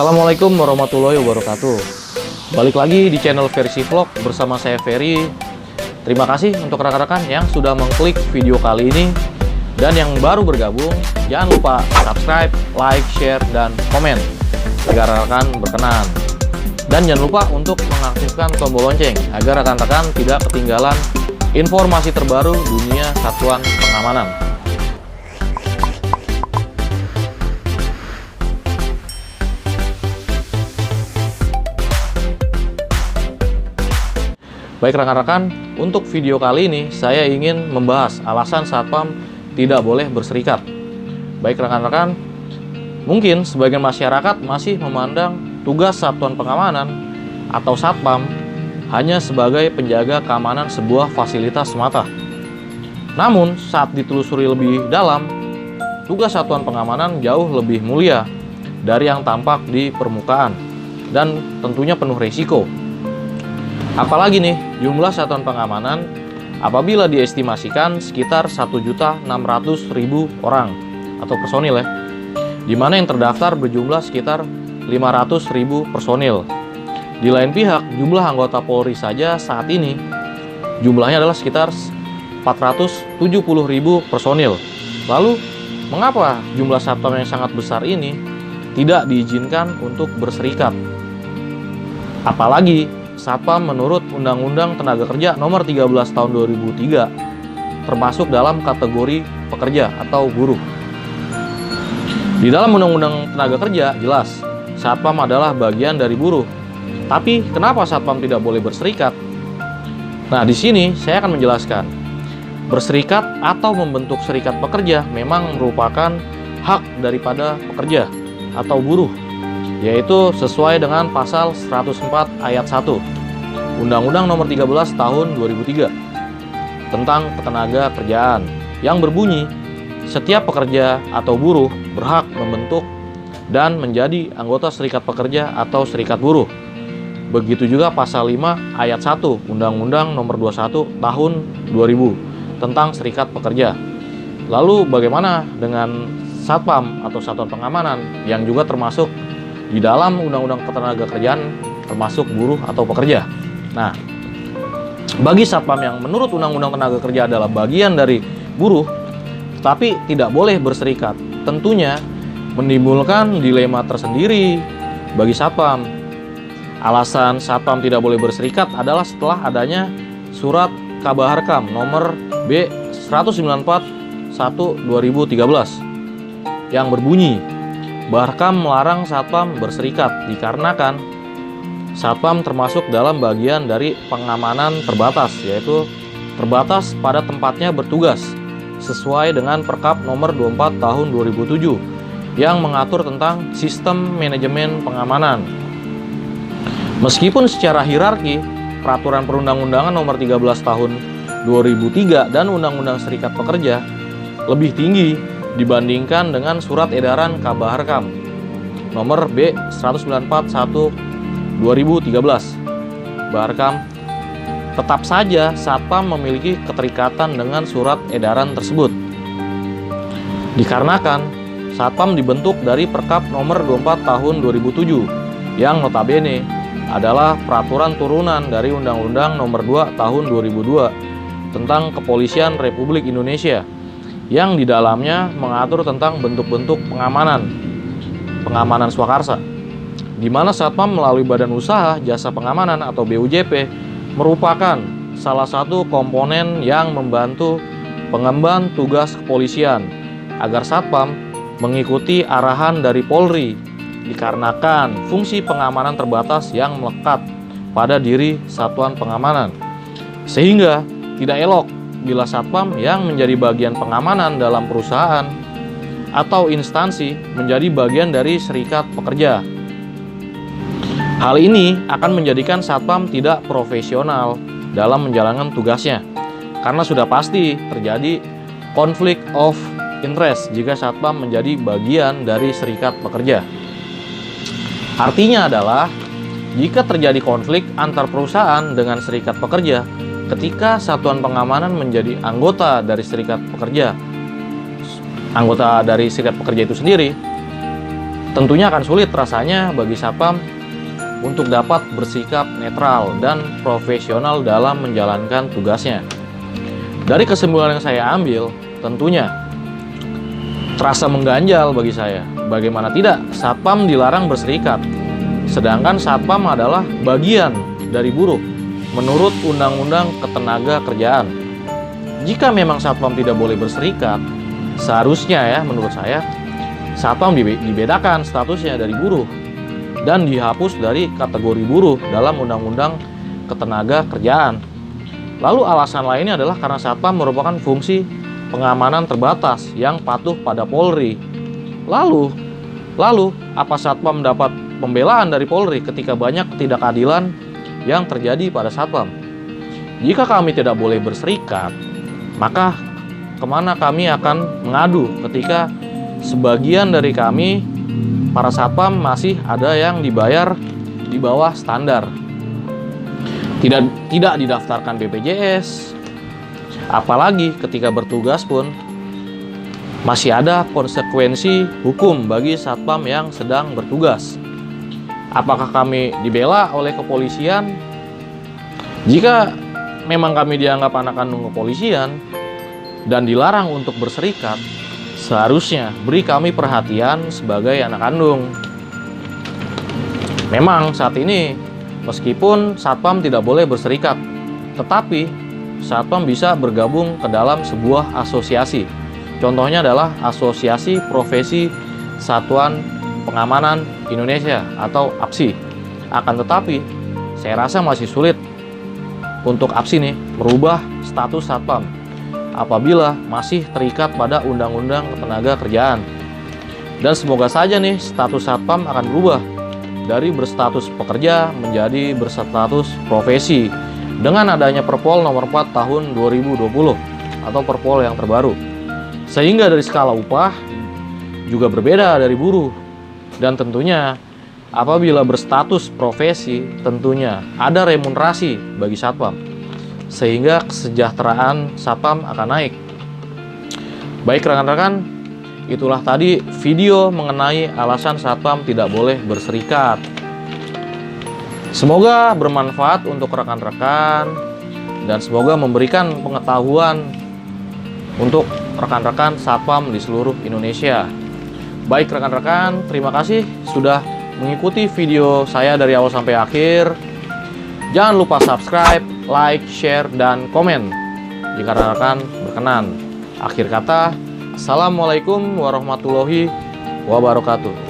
Assalamualaikum warahmatullahi wabarakatuh. Balik lagi di channel Versi Vlog bersama saya Ferry. Terima kasih untuk rekan-rekan yang sudah mengklik video kali ini. Dan yang baru bergabung, jangan lupa subscribe, like, share, dan komen agar rekan berkenan. Dan jangan lupa untuk mengaktifkan tombol lonceng agar rekan-rekan tidak ketinggalan informasi terbaru dunia satuan pengamanan. Baik rekan-rekan, untuk video kali ini saya ingin membahas alasan Satpam tidak boleh berserikat. Baik rekan-rekan, mungkin sebagian masyarakat masih memandang tugas Satuan Pengamanan atau Satpam hanya sebagai penjaga keamanan sebuah fasilitas semata. Namun saat ditelusuri lebih dalam, tugas Satuan Pengamanan jauh lebih mulia dari yang tampak di permukaan dan tentunya penuh resiko. Apalagi nih, jumlah satuan pengamanan apabila diestimasikan sekitar 1.600.000 orang atau personil ya, di mana yang terdaftar berjumlah sekitar 500.000 personil. Di lain pihak, jumlah anggota Polri saja saat ini jumlahnya adalah sekitar 470.000 personil. Lalu, mengapa jumlah satpam yang sangat besar ini tidak diizinkan untuk berserikat? Apalagi Satpam menurut Undang-Undang Tenaga Kerja Nomor 13 Tahun 2003 termasuk dalam kategori pekerja atau buruh. Di dalam Undang-Undang Tenaga Kerja jelas Satpam adalah bagian dari buruh. Tapi kenapa Satpam tidak boleh berserikat? Nah, di sini saya akan menjelaskan. Berserikat atau membentuk serikat pekerja memang merupakan hak daripada pekerja atau buruh, yaitu sesuai dengan pasal 104 ayat 1 Undang-Undang Nomor 13 Tahun 2003 tentang ketenaga kerjaan yang berbunyi setiap pekerja atau buruh berhak membentuk dan menjadi anggota serikat pekerja atau serikat buruh. Begitu juga pasal 5 ayat 1 Undang-Undang Nomor 21 Tahun 2000 tentang serikat pekerja. Lalu bagaimana dengan Satpam atau Satuan Pengamanan yang juga termasuk di dalam Undang-Undang Ketenagakerjaan termasuk buruh atau pekerja? Nah, bagi Satpam yang menurut Undang-Undang Tenaga Kerja adalah bagian dari buruh, tapi tidak boleh berserikat, tentunya menimbulkan dilema tersendiri bagi Satpam. Alasan Satpam tidak boleh berserikat adalah setelah adanya Surat Kabaharkam nomor B194/2013 yang berbunyi Baharkam melarang Satpam berserikat dikarenakan Satpam termasuk dalam bagian dari pengamanan terbatas, yaitu terbatas pada tempatnya bertugas sesuai dengan Perkap nomor 24 tahun 2007 yang mengatur tentang sistem manajemen pengamanan. Meskipun secara hierarki Peraturan Perundang-undangan nomor 13 tahun 2003 dan Undang-Undang Serikat Pekerja lebih tinggi dibandingkan dengan Surat Edaran Kabaharkam nomor B194/2013 Baharkam, tetap saja Satpam memiliki keterikatan dengan surat edaran tersebut. Dikarenakan Satpam dibentuk dari Perkap nomor 24 tahun 2007 yang notabene adalah peraturan turunan dari Undang-Undang nomor 2 tahun 2002 tentang Kepolisian Republik Indonesia yang di dalamnya mengatur tentang bentuk-bentuk pengamanan swakarsa, di mana Satpam melalui Badan Usaha Jasa Pengamanan atau BUJP merupakan salah satu komponen yang membantu pengemban tugas kepolisian agar Satpam mengikuti arahan dari Polri dikarenakan fungsi pengamanan terbatas yang melekat pada diri Satuan Pengamanan. Sehingga tidak elok bila Satpam yang menjadi bagian pengamanan dalam perusahaan atau instansi menjadi bagian dari serikat pekerja. Hal ini akan menjadikan Satpam tidak profesional dalam menjalankan tugasnya, karena sudah pasti terjadi konflik of interest jika Satpam menjadi bagian dari serikat pekerja. Artinya adalah, jika terjadi konflik antar perusahaan dengan serikat pekerja, ketika Satuan Pengamanan menjadi anggota dari serikat pekerja itu sendiri, Tentunya akan sulit rasanya bagi Satpam untuk dapat bersikap netral dan profesional dalam menjalankan tugasnya. Dari kesimpulan yang saya ambil, tentunya terasa mengganjal bagi saya. Bagaimana tidak, Satpam dilarang berserikat, sedangkan Satpam adalah bagian dari buruh menurut Undang-Undang Ketenagakerjaan. Jika memang Satpam tidak boleh berserikat, seharusnya ya menurut saya Satpam dibedakan statusnya dari buruh dan dihapus dari kategori buruh dalam Undang-Undang Ketenagakerjaan. Lalu alasan lainnya adalah karena Satpam merupakan fungsi pengamanan terbatas yang patuh pada Polri. Lalu apa Satpam mendapat pembelaan dari Polri ketika banyak ketidakadilan yang terjadi pada Satpam? Jika kami tidak boleh berserikat, maka kemana kami akan mengadu ketika sebagian dari kami, para Satpam, masih ada yang dibayar di bawah standar, tidak didaftarkan BPJS, apalagi ketika bertugas pun masih ada konsekuensi hukum bagi Satpam yang sedang bertugas. Apakah kami dibela oleh kepolisian? Jika memang kami dianggap anak kandung kepolisian dan dilarang untuk berserikat, seharusnya beri kami perhatian sebagai anak kandung. Memang saat ini, meskipun Satpam tidak boleh berserikat, tetapi Satpam bisa bergabung ke dalam sebuah asosiasi. Contohnya adalah Asosiasi Profesi Satuan Pengamanan Indonesia atau APSI. Akan tetapi, saya rasa masih sulit untuk APSI nih merubah status Satpam apabila masih terikat pada Undang-Undang Ketenagakerjaan. Dan semoga saja nih status Satpam akan berubah dari berstatus pekerja menjadi berstatus profesi dengan adanya Perpol nomor 4 tahun 2020 atau Perpol yang terbaru. Sehingga dari skala upah juga berbeda dari buruh. Dan tentunya apabila berstatus profesi, tentunya ada remunerasi bagi Satpam, sehingga kesejahteraan Satpam akan naik. Baik rekan-rekan, itulah tadi video mengenai alasan Satpam tidak boleh berserikat. Semoga bermanfaat untuk rekan-rekan dan semoga memberikan pengetahuan untuk rekan-rekan Satpam di seluruh Indonesia. Baik rekan-rekan, terima kasih sudah mengikuti video saya dari awal sampai akhir. Jangan lupa subscribe, like, share, dan komen jika rekan-rekan berkenan. Akhir kata, Assalamualaikum warahmatullahi wabarakatuh.